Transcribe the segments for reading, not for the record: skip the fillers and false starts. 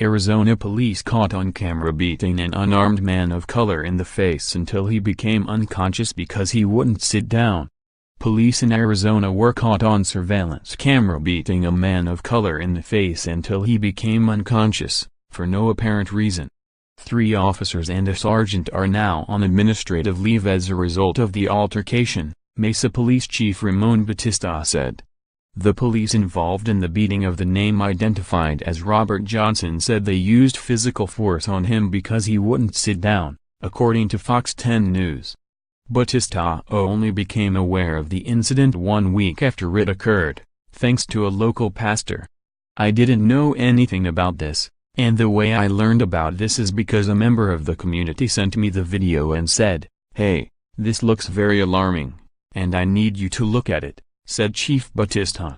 Arizona police caught on camera beating an unarmed man of color in the face until he became unconscious because he wouldn't sit down. Police in Arizona were caught on surveillance camera beating a man of color in the face until he became unconscious, for no apparent reason. 3 officers and a sergeant are now on administrative leave as a result of the altercation, Mesa Police Chief Ramon Batista said. The police involved in the beating of the name identified as Robert Johnson said they used physical force on him because he wouldn't sit down, according to Fox 10 News. Batista only became aware of the incident 1 week after it occurred, thanks to a local pastor. "I didn't know anything about this, and the way I learned about this is because a member of the community sent me the video and said, 'Hey, this looks very alarming, and I need you to look at it,'" said Chief Batista.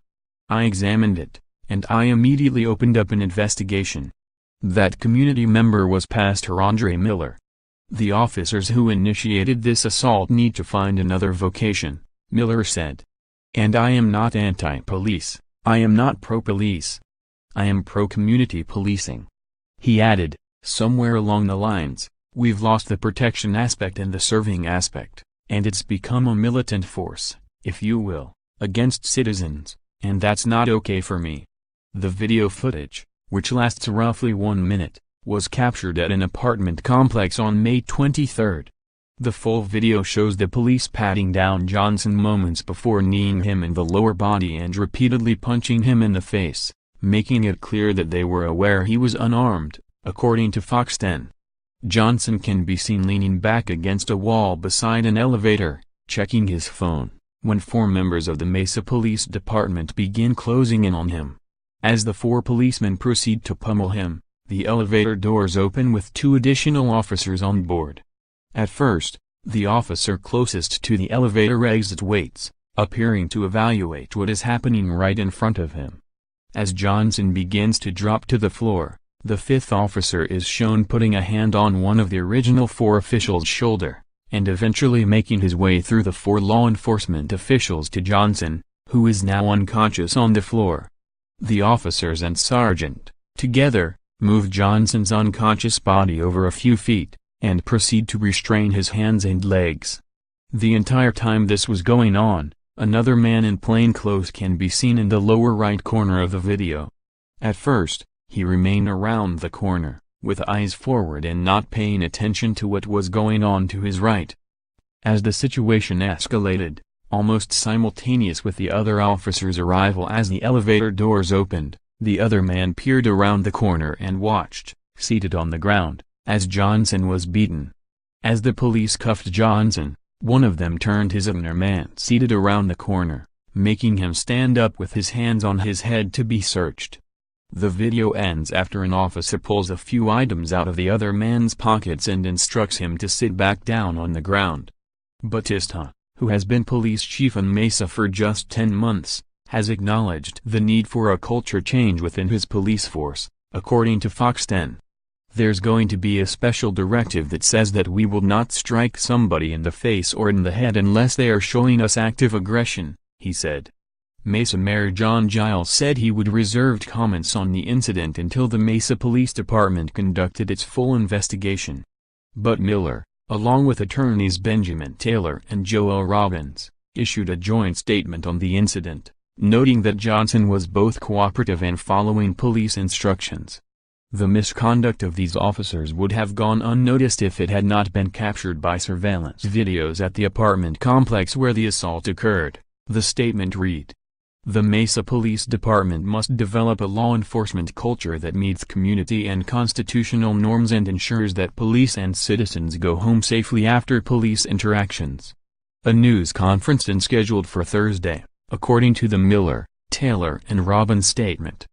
"I examined it, and I immediately opened up an investigation." That community member was Pastor Andre Miller. "The officers who initiated this assault need to find another vocation," Miller said. "And I am not anti-police, I am not pro-police. I am pro-community policing." He added, "Somewhere along the lines, we've lost the protection aspect and the serving aspect, and it's become a militant force, if you will, against citizens, and that's not okay for me." The video footage, which lasts roughly 1 minute, was captured at an apartment complex on May 23. The full video shows the police patting down Johnson moments before kneeing him in the lower body and repeatedly punching him in the face, making it clear that they were aware he was unarmed, according to Fox 10. Johnson can be seen leaning back against a wall beside an elevator, checking his phone, when 4 members of the Mesa Police Department begin closing in on him. As the 4 policemen proceed to pummel him, the elevator doors open with 2 additional officers on board. At first, the officer closest to the elevator exit waits, appearing to evaluate what is happening right in front of him. As Johnson begins to drop to the floor, the 5th officer is shown putting a hand on one of the original 4 officials' shoulder, and eventually making his way through the 4 law enforcement officials to Johnson, who is now unconscious on the floor. The officers and sergeant, together, move Johnson's unconscious body over a few feet, and proceed to restrain his hands and legs. The entire time this was going on, another man in plain clothes can be seen in the lower right corner of the video. At first, he remained around the corner, with eyes forward and not paying attention to what was going on to his right. As the situation escalated, almost simultaneous with the other officer's arrival as the elevator doors opened, the other man peered around the corner and watched, seated on the ground, as Johnson was beaten. As the police cuffed Johnson, one of them turned his other man seated around the corner, making him stand up with his hands on his head to be searched. The video ends after an officer pulls a few items out of the other man's pockets and instructs him to sit back down on the ground. Batista, who has been police chief in Mesa for just 10 months, has acknowledged the need for a culture change within his police force, according to Fox 10. "There's going to be a special directive that says that we will not strike somebody in the face or in the head unless they are showing us active aggression," he said. Mesa Mayor John Giles said he would reserve comments on the incident until the Mesa Police Department conducted its full investigation. But Miller, along with attorneys Benjamin Taylor and Joel Robbins, issued a joint statement on the incident, noting that Johnson was both cooperative and following police instructions. The misconduct of these officers would have gone unnoticed if it had not been captured by surveillance videos at the apartment complex where the assault occurred, the statement read. The Mesa Police Department must develop a law enforcement culture that meets community and constitutional norms and ensures that police and citizens go home safely after police interactions. A news conference is scheduled for Thursday, according to the Miller, Taylor and Robbins statement.